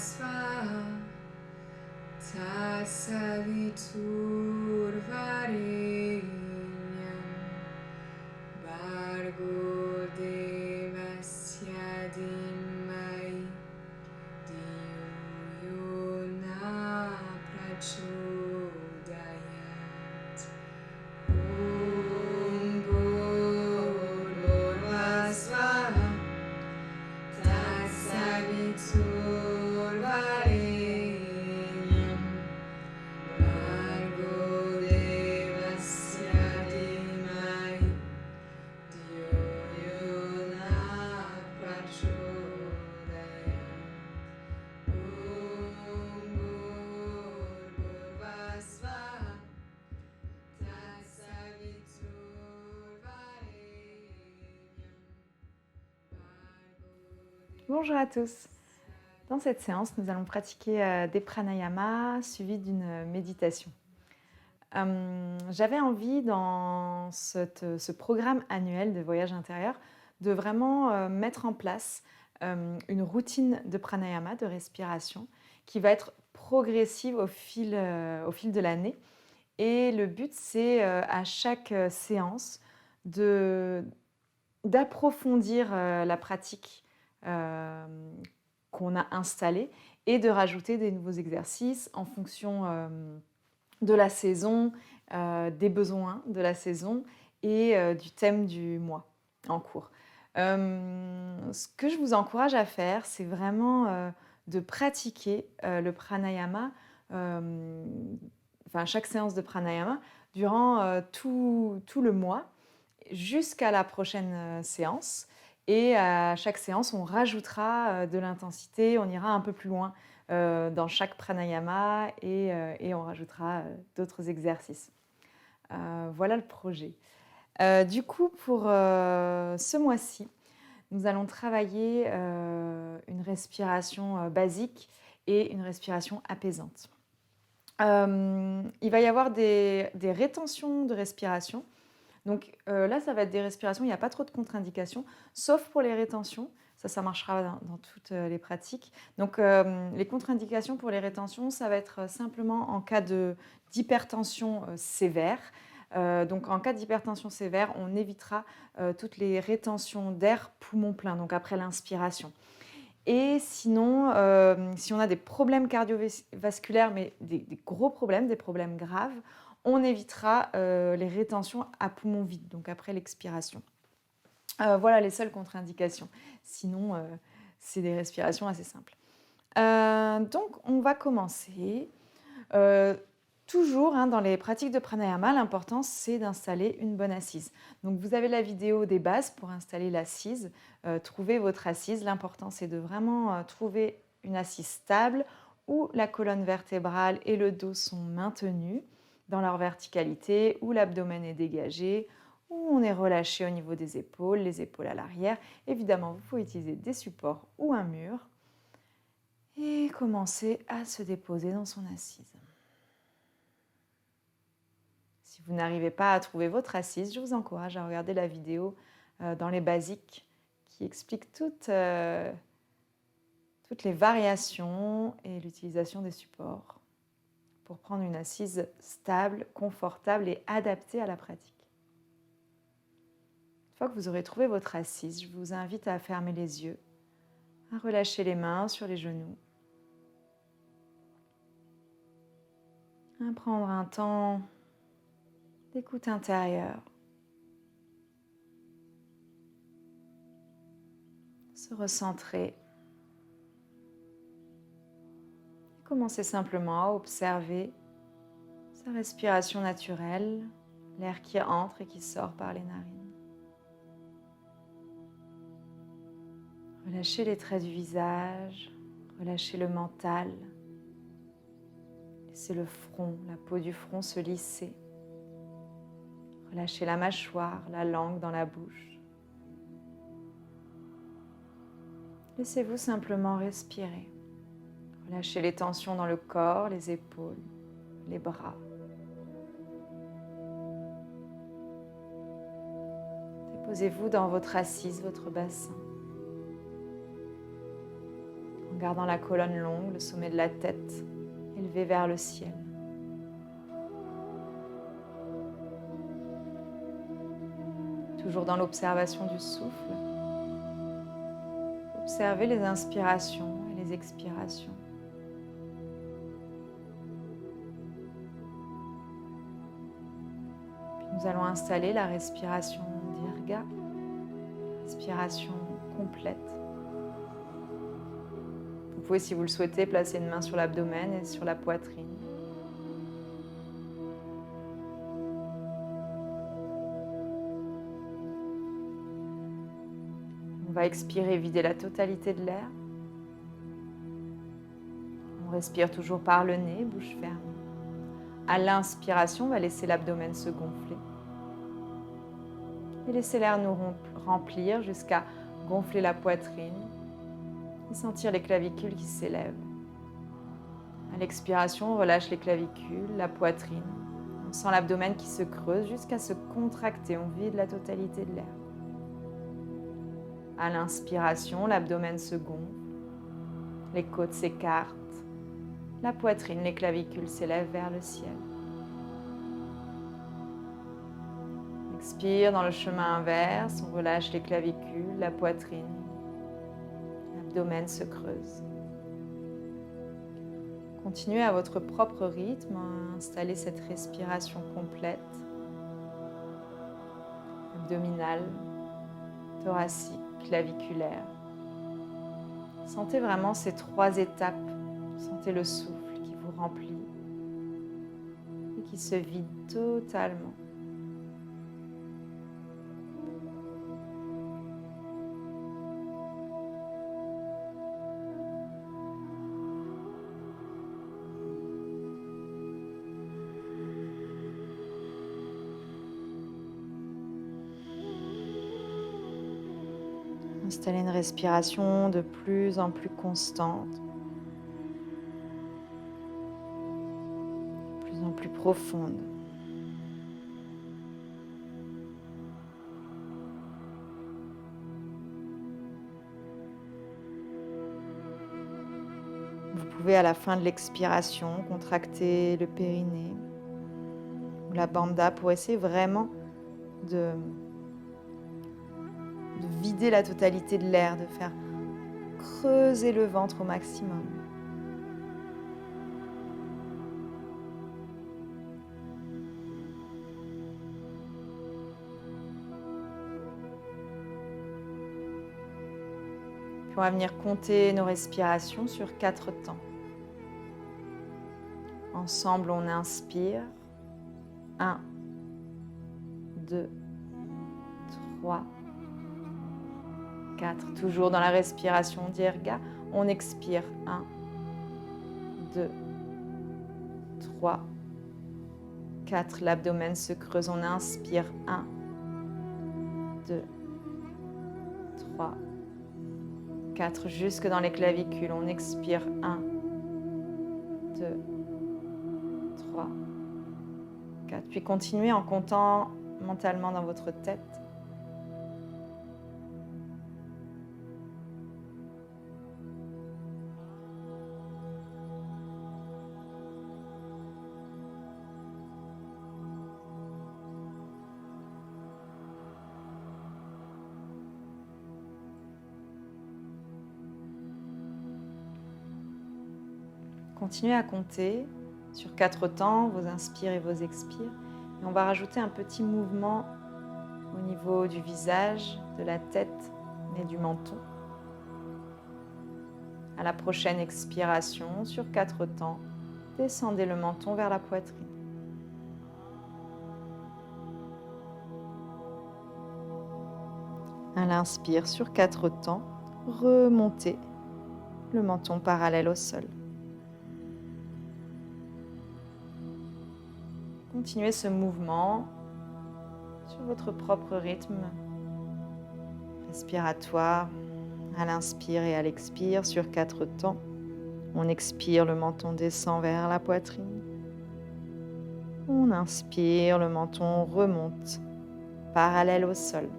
svaha Tasaviturvarenyam Bargo devasya dhimai Diyo yona prachodayat Om Bhurvasvaha Tasaviturvarenyam Bargo devasya dhimai Diyo yona prachodayat Om Bhurvasvaha Bonjour à tous. Dans cette séance, nous allons pratiquer des pranayamas suivis d'une méditation. J'avais envie dans ce programme annuel de voyage intérieur de vraiment mettre en place une routine de pranayama, de respiration, qui va être progressive au fil de l'année. Et le but, c'est à chaque séance d'approfondir la pratique qu'on a installée et de rajouter des nouveaux exercices en fonction de la saison, des besoins de la saison et du thème du mois en cours. Ce que je vous encourage à faire, c'est vraiment de pratiquer le pranayama, chaque séance de pranayama, durant tout le mois jusqu'à la prochaine séance. Et à chaque séance, on rajoutera de l'intensité, on ira un peu plus loin dans chaque pranayama et on rajoutera d'autres exercices. Voilà le projet. Du coup, pour ce mois-ci, nous allons travailler une respiration basique et une respiration apaisante. Il va y avoir des rétentions de respiration. Donc là, ça va être des respirations, il n'y a pas trop de contre-indications, sauf pour les rétentions. Ça marchera dans toutes les pratiques. Donc les contre-indications pour les rétentions, ça va être simplement en cas d'hypertension sévère. Donc en cas d'hypertension sévère, on évitera toutes les rétentions d'air poumon plein, donc après l'inspiration. Et sinon, si on a des problèmes cardiovasculaires, mais des gros problèmes, des problèmes graves, on évitera les rétentions à poumon vide, donc après l'expiration. Voilà les seules contre-indications. Sinon, c'est des respirations assez simples. Donc, on va commencer. Toujours, dans les pratiques de pranayama, l'important, c'est d'installer une bonne assise. Donc, vous avez la vidéo des bases pour installer l'assise. Trouvez votre assise. L'important, c'est de vraiment trouver une assise stable où la colonne vertébrale et le dos sont maintenus dans leur verticalité, où l'abdomen est dégagé, où on est relâché au niveau des épaules, les épaules à l'arrière. Évidemment, vous pouvez utiliser des supports ou un mur. Et commencer à se déposer dans son assise. Si vous n'arrivez pas à trouver votre assise, je vous encourage à regarder la vidéo dans les basiques qui explique toutes les variations et l'utilisation des supports pour prendre une assise stable, confortable et adaptée à la pratique. Une fois que vous aurez trouvé votre assise, je vous invite à fermer les yeux, à relâcher les mains sur les genoux, à prendre un temps d'écoute intérieure, se recentrer. Commencez simplement à observer sa respiration naturelle, l'air qui entre et qui sort par les narines. Relâchez les traits du visage, relâchez le mental. Laissez le front, la peau du front se lisser. Relâchez la mâchoire, la langue dans la bouche. Laissez-vous simplement respirer. Relâchez les tensions dans le corps, les épaules, les bras. Déposez-vous dans votre assise, votre bassin. en gardant la colonne longue, le sommet de la tête élevé vers le ciel. Toujours dans l'observation du souffle, observez les inspirations et les expirations. Puis nous allons installer la respiration Dirga, respiration complète. Vous pouvez, si vous le souhaitez, placer une main sur l'abdomen et sur la poitrine. On va expirer, vider la totalité de l'air. On respire toujours par le nez, bouche fermée. À l'inspiration, on va laisser l'abdomen se gonfler. Et laisser l'air nous remplir jusqu'à gonfler la poitrine et sentir les clavicules qui s'élèvent. À l'expiration, on relâche les clavicules, la poitrine. On sent l'abdomen qui se creuse jusqu'à se contracter. On vide la totalité de l'air. À l'inspiration, l'abdomen se gonfle, les côtes s'écartent, la poitrine, les clavicules s'élèvent vers le ciel. Expire dans le chemin inverse, on relâche les clavicules, la poitrine, l'abdomen se creuse. Continuez à votre propre rythme à installer cette respiration complète, abdominale, thoracique, claviculaire. Sentez vraiment ces 3 étapes. Sentez le souffle qui vous remplit et qui se vide totalement. Installez une respiration de plus en plus constante, de plus en plus profonde. Vous pouvez à la fin de l'expiration contracter le périnée ou la banda pour essayer vraiment de vider la totalité de l'air, de faire creuser le ventre au maximum. Puis on va venir compter nos respirations sur 4 temps. Ensemble, on inspire. 1, 2, 3, 4. Toujours dans la respiration Dirga. On expire. 1, 2, 3, 4. L'abdomen se creuse. On inspire. 1, 2, 3, 4. Jusque dans les clavicules. On expire. 1, 2, 3, 4. Puis continuez en comptant mentalement dans votre tête. Continuez à compter sur 4 temps, vos inspires et vos expires. Et on va rajouter un petit mouvement au niveau du visage, de la tête et du menton. À la prochaine expiration, sur 4 temps, descendez le menton vers la poitrine. À l'inspire, sur 4 temps, remontez le menton parallèle au sol. Continuez ce mouvement sur votre propre rythme respiratoire, à l'inspire et à l'expire sur 4 temps. On expire, le menton descend vers la poitrine. On inspire, le menton remonte parallèle au sol.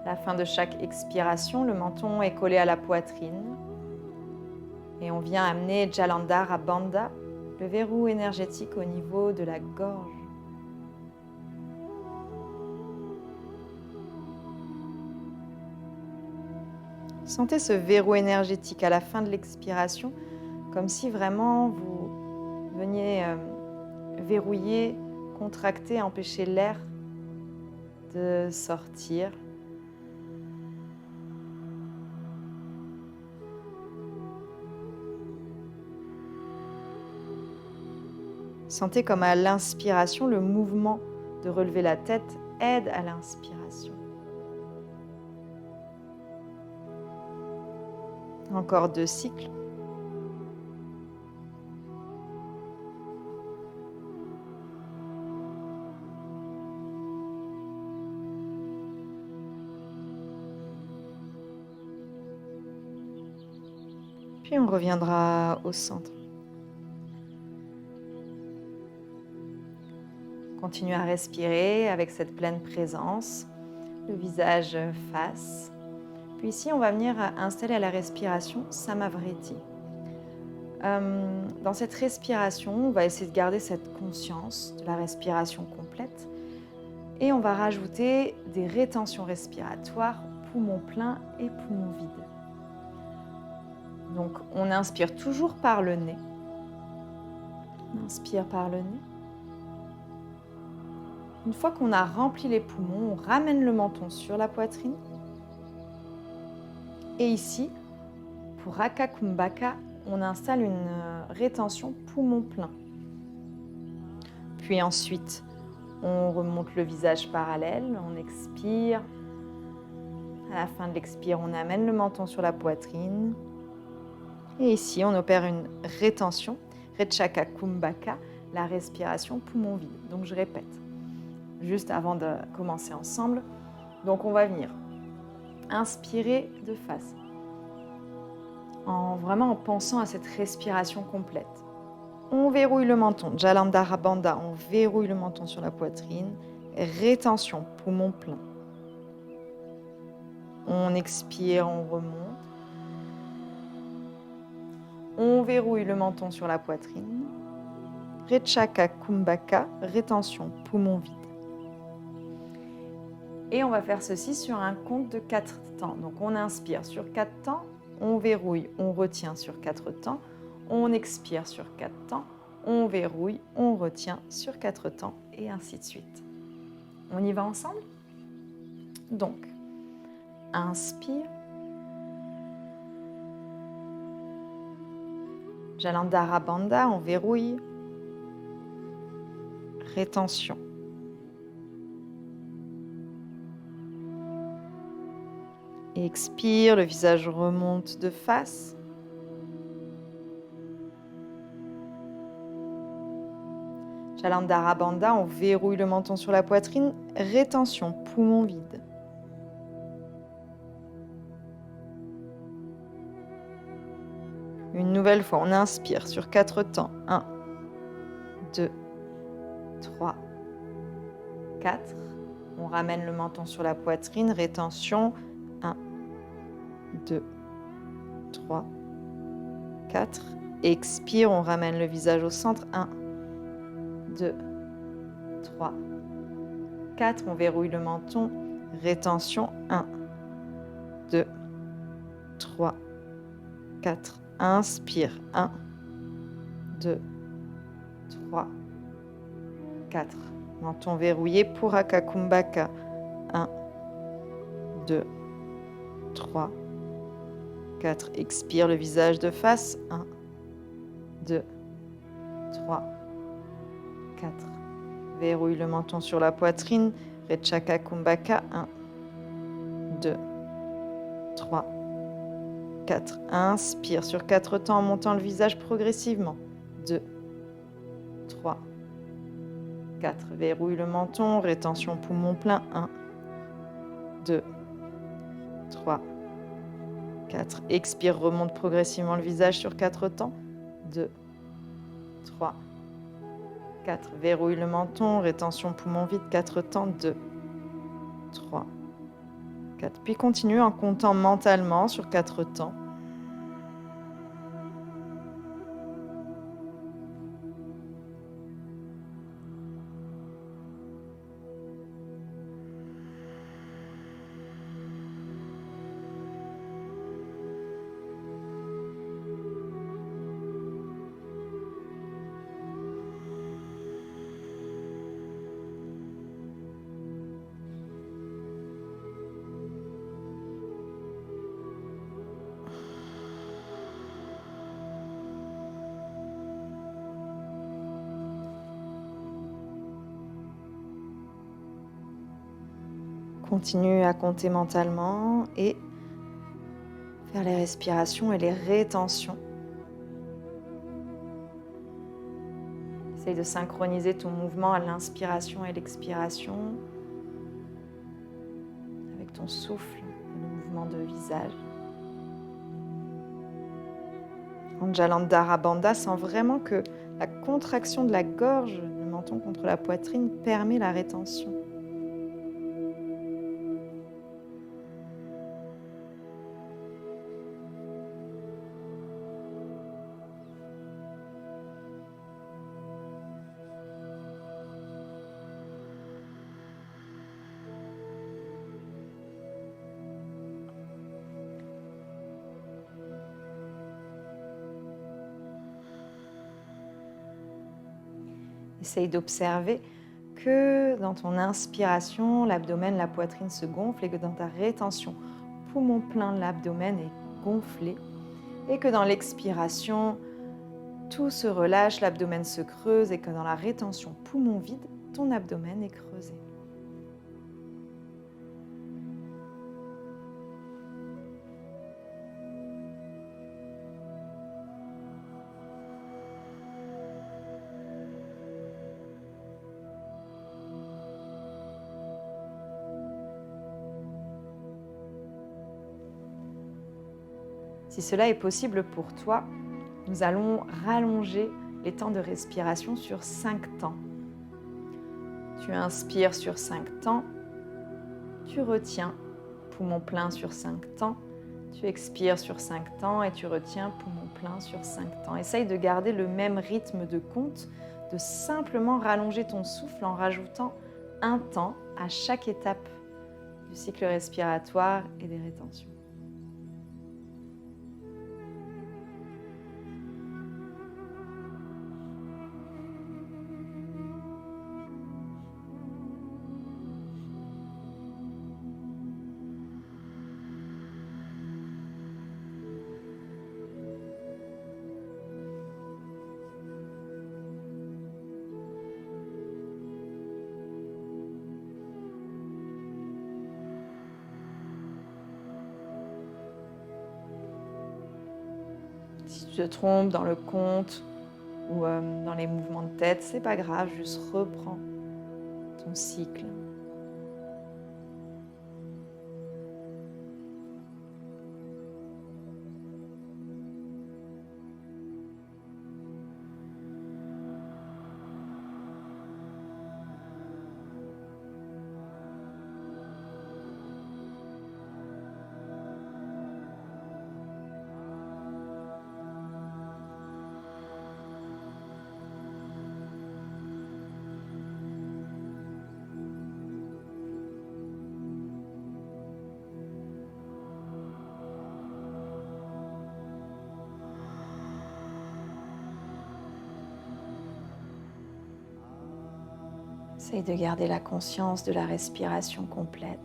À la À la fin de chaque expiration, le menton est collé à la poitrine. Et on vient amener Jalandhara Bandha, le verrou énergétique au niveau de la gorge. Sentez ce verrou énergétique à la fin de l'expiration, comme si vraiment vous veniez verrouiller, contracter, empêcher l'air de sortir. Sentez comme à l'inspiration, le mouvement de relever la tête aide à l'inspiration. Encore 2 cycles. Puis on reviendra au centre. Continuez à respirer avec cette pleine présence, le visage face. Puis ici, on va venir installer à la respiration Samavriti. Dans cette respiration, on va essayer de garder cette conscience de la respiration complète et on va rajouter des rétentions respiratoires, poumons pleins et poumons vides. Donc, on inspire toujours par le nez. On inspire par le nez. Une fois qu'on a rempli les poumons, on ramène le menton sur la poitrine. Et ici, pour Raka Kumbhaka, on installe une rétention poumon plein. Puis ensuite, on remonte le visage parallèle, on expire. À la fin de l'expire, on amène le menton sur la poitrine. Et ici, on opère une rétention, Rechaka Kumbhaka, la respiration poumon vide. Donc je répète, juste avant de commencer ensemble. Donc on va venir inspirer de face, vraiment en pensant à cette respiration complète. On verrouille le menton, Jalandhara Bandha, on verrouille le menton sur la poitrine, rétention, poumon plein. On expire, on remonte. On verrouille le menton sur la poitrine, Rechaka Kumbhaka, rétention, poumon vide. Et on va faire ceci sur un compte de 4 temps. Donc on inspire sur 4 temps, on verrouille, on retient sur 4 temps, on expire sur 4 temps, on verrouille, on retient sur 4 temps et ainsi de suite. On y va ensemble? Donc, inspire. Jalandhara Bandha, on verrouille. Rétention. Expire, le visage remonte de face. Jalandhara Bandha, on verrouille le menton sur la poitrine. Rétention, poumon vide. Une nouvelle fois, on inspire sur 4 temps. 1, 2, 3, 4. On ramène le menton sur la poitrine. Rétention. 1, 2, 3, 4. Expire, on ramène le visage au centre. 1, 2, 3, 4. On verrouille le menton. Rétention. 1, 2, 3, 4. Inspire. 1, 2, 3, 4. Menton verrouillé pour Raka Kumbhaka. 1, 2, 3, 4. Expire, le visage de face. 1, 2, 3, 4. Verrouille le menton sur la poitrine. Rechaka Kumbhaka. 1, 2, 3, 4. Inspire sur 4 temps en montant le visage progressivement. 2, 3, 4. Verrouille le menton. Rétention poumon plein. 1, 2, 3, 4. Expire, remonte progressivement le visage sur 4 temps. 2, 3, 4. Verrouille le menton, rétention poumon vide, 4 temps. 2, 3, 4. Puis continue en comptant mentalement sur 4 temps. Continue à compter mentalement et faire les respirations et les rétentions. Essaye de synchroniser ton mouvement à l'inspiration et l'expiration avec ton souffle et le mouvement de visage. Anjalandhara Bandha sent vraiment que la contraction de la gorge, du menton contre la poitrine, permet la rétention. Essaye d'observer que dans ton inspiration, l'abdomen, la poitrine se gonflent et que dans ta rétention, poumon plein, l'abdomen est gonflé et que dans l'expiration, tout se relâche, l'abdomen se creuse et que dans la rétention, poumon vide, ton abdomen est creusé. Si cela est possible pour toi, nous allons rallonger les temps de respiration sur 5 temps. Tu inspires sur 5 temps, tu retiens, poumon plein sur 5 temps, tu expires sur 5 temps et tu retiens, poumon plein sur 5 temps. Essaye de garder le même rythme de compte, de simplement rallonger ton souffle en rajoutant un temps à chaque étape du cycle respiratoire et des rétentions. Si tu te trompes dans le compte ou dans les mouvements de tête, c'est pas grave, juste reprends ton cycle. Essaye de garder la conscience de la respiration complète.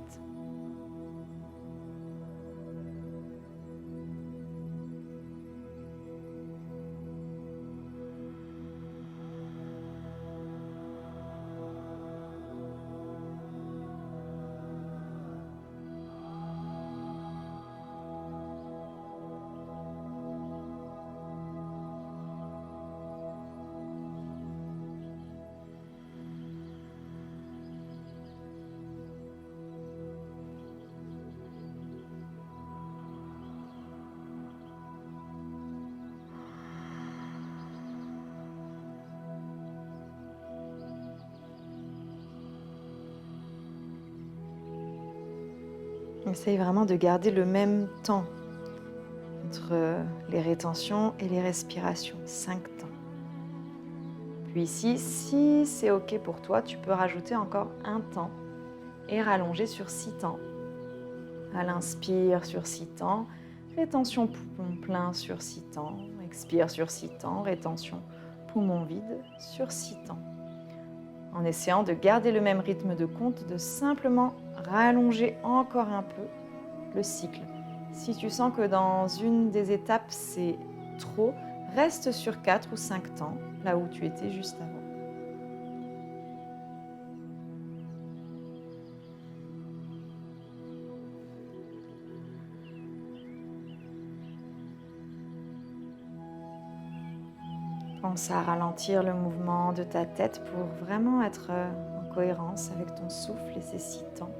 Essaye vraiment de garder le même temps entre les rétentions et les respirations, 5 temps. Puis ici, si c'est OK pour toi, tu peux rajouter encore un temps et rallonger sur 6 temps. À l'inspire sur 6 temps, rétention poumon plein sur 6 temps, expire sur 6 temps, rétention poumon vide sur 6 temps. En essayant de garder le même rythme de compte, de simplement rallonger encore un peu le cycle. Si tu sens que dans une des étapes c'est trop, reste sur 4 ou 5 temps, là où tu étais juste avant. Pense à ralentir le mouvement de ta tête pour vraiment être en cohérence avec ton souffle et ses 6 temps.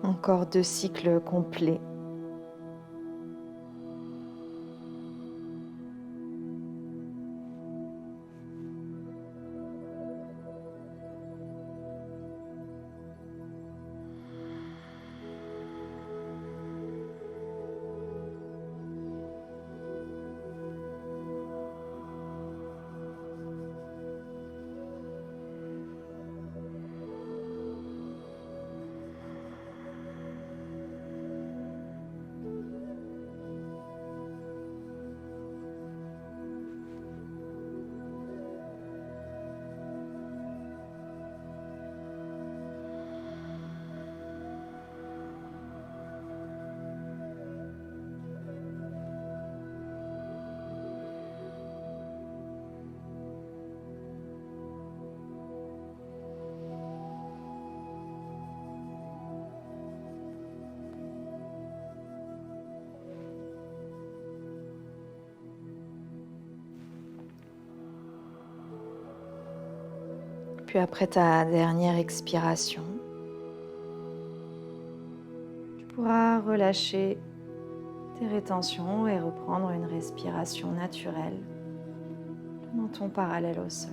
Encore 2 cycles complets. Puis après ta dernière expiration, tu pourras relâcher tes rétentions et reprendre une respiration naturelle, le menton parallèle au sol.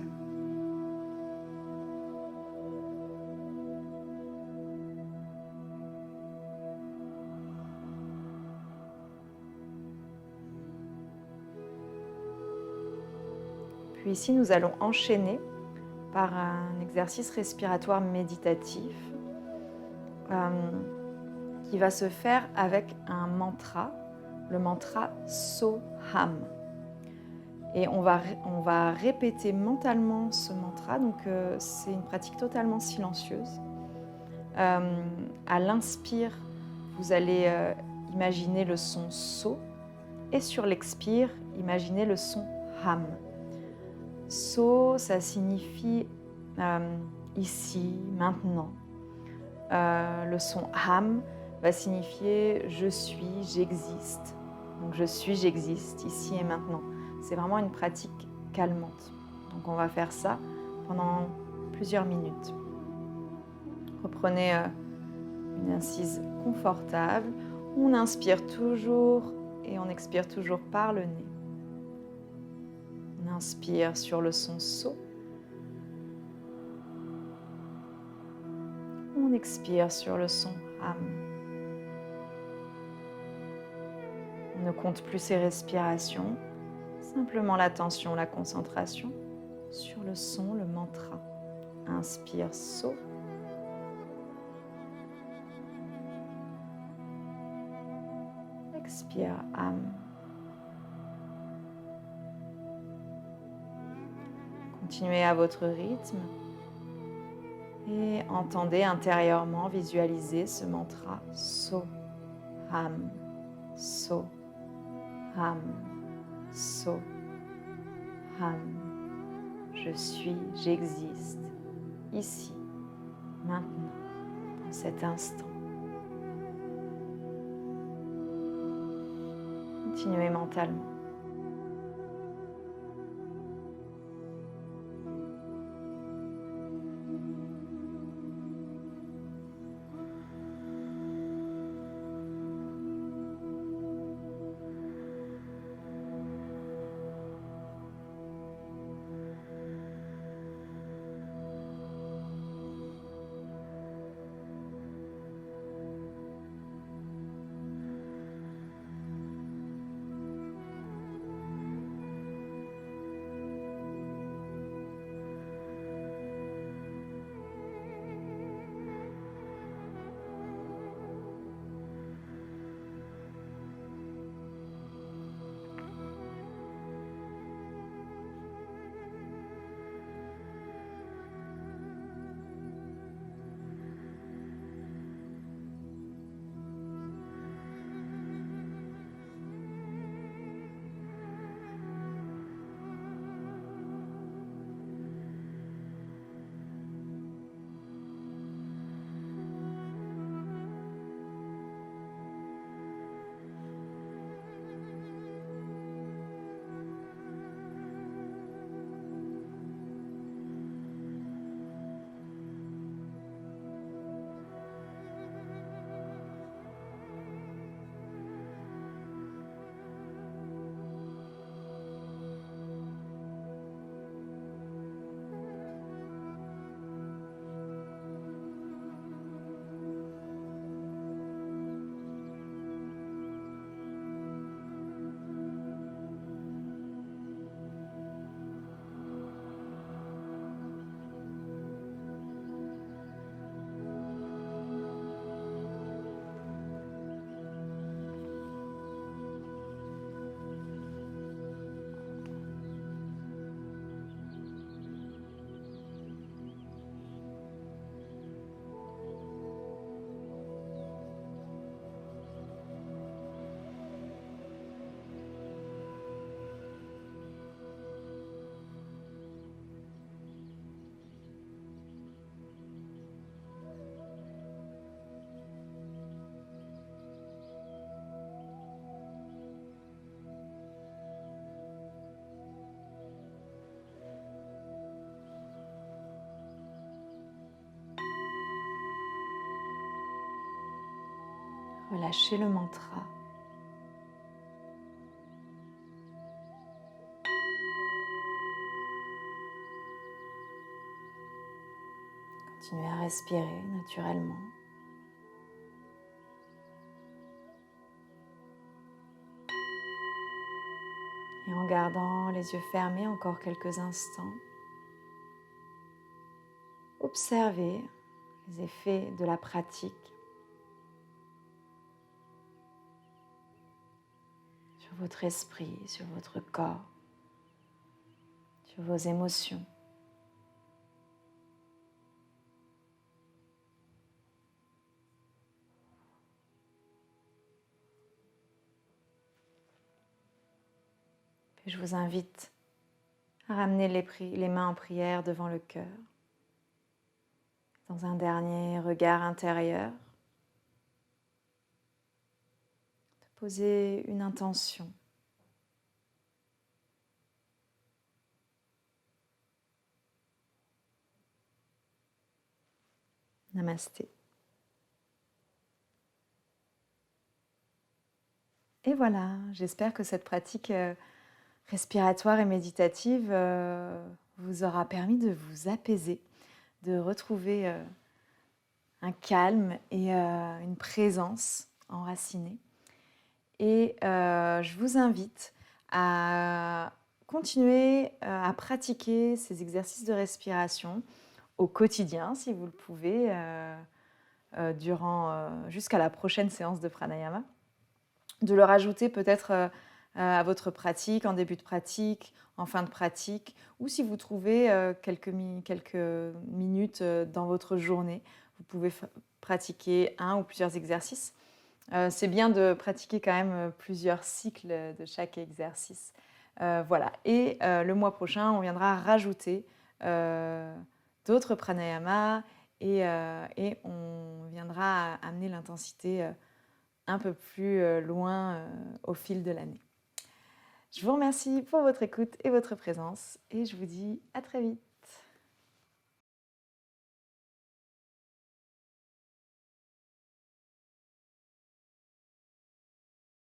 Puis ici, nous allons enchaîner par un exercice respiratoire méditatif qui va se faire avec un mantra, le mantra Soham. Et on va répéter mentalement ce mantra, donc c'est une pratique totalement silencieuse. À l'inspire, vous allez imaginer le son So, et sur l'expire, imaginez le son ham. So, ça signifie ici, maintenant. Le son ham va signifier je suis, j'existe. Donc je suis, j'existe, ici et maintenant. C'est vraiment une pratique calmante. Donc on va faire ça pendant plusieurs minutes. Reprenez une assise confortable. On inspire toujours et on expire toujours par le nez. On inspire sur le son so. On expire sur le son ham. On ne compte plus ses respirations, simplement l'attention, la concentration sur le son, le mantra. Inspire so. Expire ham. Continuez à votre rythme et entendez intérieurement, visualisez ce mantra so, ham, so, ham, so, ham. Je suis, j'existe, ici, maintenant, dans cet instant. Continuez mentalement. Relâchez le mantra. Continuez à respirer naturellement. Et en gardant les yeux fermés encore quelques instants, observez les effets de la pratique sur votre esprit, sur votre corps, sur vos émotions. je vous invite à ramener les mains en prière devant le cœur, dans un dernier regard intérieur, de poser une intention. Namasté. Et voilà, j'espère que cette pratique respiratoire et méditative vous aura permis de vous apaiser, de retrouver un calme et une présence enracinée. Et je vous invite à continuer à pratiquer ces exercices de respiration au quotidien, si vous le pouvez, jusqu'à la prochaine séance de pranayama. De le rajouter peut-être à votre pratique, en début de pratique, en fin de pratique, ou si vous trouvez quelques minutes dans votre journée, vous pouvez pratiquer un ou plusieurs exercices. C'est bien de pratiquer quand même plusieurs cycles de chaque exercice. Voilà. Et le mois prochain, on viendra rajouter d'autres pranayamas et on viendra amener l'intensité un peu plus loin au fil de l'année. Je vous remercie pour votre écoute et votre présence et je vous dis à très vite.